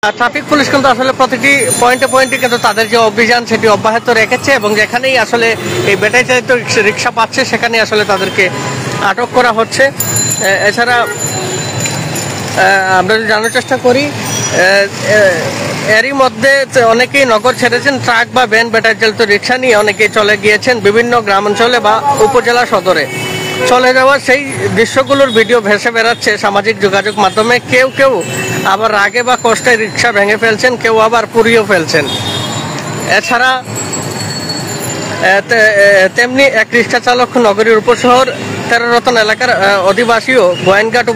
Traffic police কিন্তু আসলে প্রতিটি পয়েন্টে পয়েন্টে কিন্তু তাদের যে অভিযান সেটি অব্যাহত রেখেছে এবং যেখানেই আসলে এই ব্যাটারি চালিত রিক্সা পাচ্ছে সেখানে আসলে তাদেরকে আটক করা হচ্ছে। এছাড়া আমরা যদি জানার চেষ্টা করি, এরই মধ্যে অনেকেই নগর ছেড়েছেন, ট্রাক বা ভ্যান ব্যাটারি চালিত রিক্সা নিয়ে অনেকেই চলে গিয়েছেন বিভিন্ন গ্রামাঞ্চলে বা উপজেলা সদরে। চলে যাওয়া সেই দৃশ্যগুলোর ভিডিও ভেসে বেড়াচ্ছে সামাজিক যোগাযোগ মাধ্যমে। কেউ কেউ আবার রাগে বা কষ্টে রিক্সা ভেঙে ফেলছেন, কেউ আবার পুড়িয়েও ফেলছেন। এছাড়া তেমনি এক রিক্সা চালক নগরীর উপশহর তেরোরতন এলাকার অধিবাসীও গোয়েনঘাট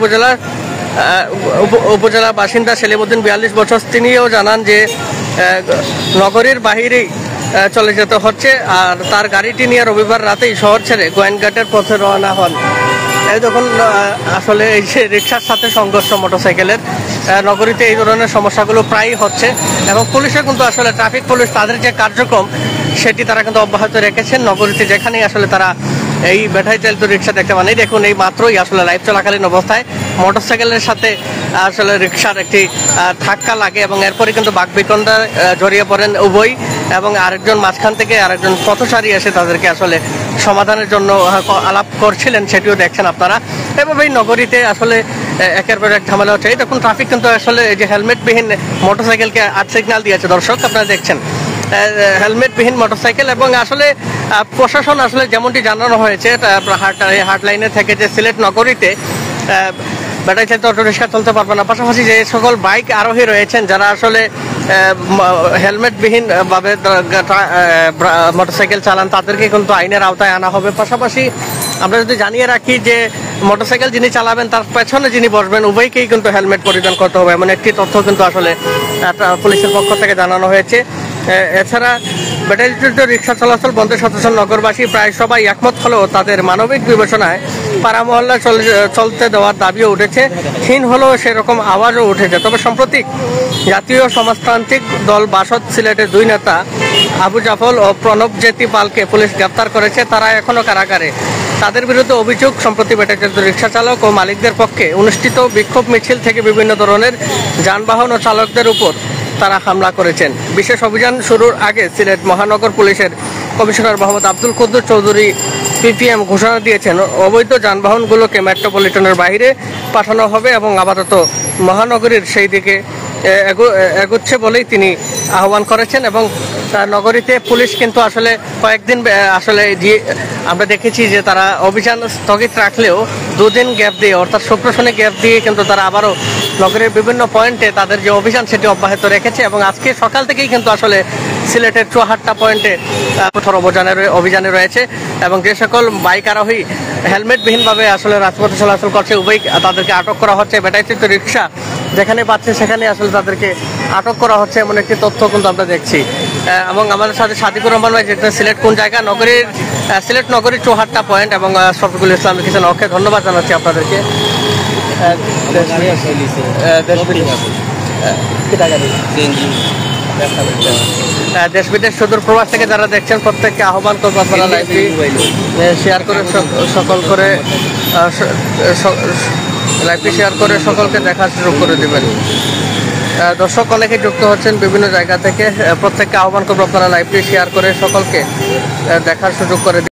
উপজেলা বাসিন্দা সেলিমউদ্দিন 42 বছর, তিনিও জানান যে নগরীর বাহিরেই চলে যেতে হচ্ছে আর তার গাড়িটি নিয়ে রবিবার রাতেই শহর ছেড়ে গোয়েনঘাটের পথে রওনা হন। এই দেখুন আসলে এই যে রিক্সার সাথে সংঘর্ষ মোটরসাইকেলের, নগরীতে এই ধরনের সমস্যাগুলো প্রায়ই হচ্ছে এবং পুলিশে কিন্তু আসলে ট্রাফিক পুলিশ তাদের যে কার্যক্রম সেটি তারা কিন্তু অব্যাহত রেখেছেন। নগরীতে যেখানেই আসলে তারা এই ব্যাটারি চালিত রিক্সা দেখতে পান, এই দেখুন এই মাত্রই আসলে লাইভ চলাকালীন অবস্থায় মোটরসাইকেলের সাথে আসলে রিক্সার একটি ধাক্কা লাগে এবং এরপরে কিন্তু বাকবিতণ্ডায় জড়িয়ে পড়েন উভয় এবং আরেকজন মাঝখান থেকে আরেকজন পথচারী এসে তাদেরকে আসলে সমাধানের জন্য আলাপ করছিলেন, সেটিও দেখছেন আপনারা। এভাবেই নগরীতে আসলে একের পর এক ঝামেলা হচ্ছে। এই দেখুন ট্রাফিক কিন্তু আসলে এই যে হেলমেটবিহীন মোটরসাইকেলকে 8 সিগন্যাল দিয়েছে, দর্শক আপনারা দেখছেন হেলমেটবিহীন মোটরসাইকেল। এবং আসলে প্রশাসন আসলে যেমনটি জানানো হয়েছে হাটলাইনে থেকে যে সিলেট নগরীতে ব্যাটারি চালিত অটো রিক্সা চলতে পারবে না, পাশাপাশি যে সকল বাইক আরোহী রয়েছেন যারা আসলে হেলমেটবিহীন ভাবে মোটরসাইকেল চালান তাদেরকে কিন্তু আইনের আওতায় আনা হবে। পাশাপাশি আমরা যদি জানিয়ে রাখি যে মোটরসাইকেল যিনি চালাবেন তার পেছনে যিনি বসবেন উভয়কেই কিন্তু হেলমেট পরিধান করতে হবে, এমন একটি তথ্য কিন্তু আসলে পুলিশের পক্ষ থেকে জানানো হয়েছে। এছাড়া ব্যাটারি চালিত রিক্সা চলাচল বন্ধে সচেতন নগরবাসী প্রায় সবাই একমত হলেও তাদের মানবিক বিবেচনায় পাড়া মহল্লা চলতে দেওয়ার দাবিও উঠেছে, ক্ষীণ হলেও সেরকম আওয়াজও উঠেছে। তবে সম্প্রতি জাতীয় সমাজতান্ত্রিক দল বাসদ সিলেটের 2 নেতা আবু জাফর ও প্রণবজ্যোতি পালকে পুলিশ গ্রেপ্তার করেছে, তারা এখনো কারাগারে। তাদের বিরুদ্ধে অভিযোগ, সম্প্রতি ব্যাটারি চালিত রিক্সা চালক ও মালিকদের পক্ষে অনুষ্ঠিত বিক্ষোভ মিছিল থেকে বিভিন্ন ধরনের যানবাহন ও চালকদের উপর তারা হামলা করেছেন। বিশেষ অভিযান শুরুর আগে সিলেট মহানগর পুলিশের কমিশনার মোহাম্মদ আব্দুল কুদ্দুস চৌধুরী পিপিএম ঘোষণা দিয়েছেন অবৈধ যানবাহনগুলোকে মেট্রোপলিটনের বাইরে পাঠানো হবে এবং আপাতত মহানগরীর সেই দিকে এগোচ্ছে বলেই তিনি আহ্বান করেছেন। এবং নগরীতে পুলিশ কিন্তু আসলে কয়েকদিন আসলে আমরা দেখেছি যে তারা অভিযান স্থগিত রাখলেও 2 দিন গ্যাপ দিয়ে অর্থাৎ শুক্র শনি গ্যাপ দিয়ে কিন্তু তারা আবারও নগরের বিভিন্ন পয়েন্টে তাদের যে অভিযান সেটি অব্যাহত রেখেছে এবং আজকে সকাল থেকেই কিন্তু আসলে সিলেটের 74টা পয়েন্টে কঠোর অভিযানে রয়েছে এবং যে সকল বাইক আরোহী হেলমেটবিহীনভাবে আসলে রাজপথে চলাচল করছে উভয় তাদেরকে আটক করা হচ্ছে। ব্যাটারি চালিত রিক্সা যেখানে পাচ্ছে সেখানে আসলে তাদেরকে আটক করা হচ্ছে এমন একটি তথ্য কিন্তু আমরা দেখছি। এবং আমাদের সাথে সাদিকুর রহমান ভাই, যেটা সিলেট কোন জায়গা নগরীর সিলেট নগরীর 74টা পয়েন্ট এবং শফিকুল ইসলাম লিখেছেন, ওকে ধন্যবাদ জানাচ্ছি আপনাদেরকে। দেশ বিদেশ সুদূর প্রবাস থেকে যারা দেখছেন প্রত্যেককে আহ্বান করবো আপনারা লাইভটি শেয়ার করে সকলকে দেখার সুযোগ করে দেবেন। দর্শক অনেকে যুক্ত হচ্ছেন বিভিন্ন জায়গা থেকে, প্রত্যেককে আহ্বান করবো আপনারা লাইভটি শেয়ার করে সকলকে দেখার সুযোগ করে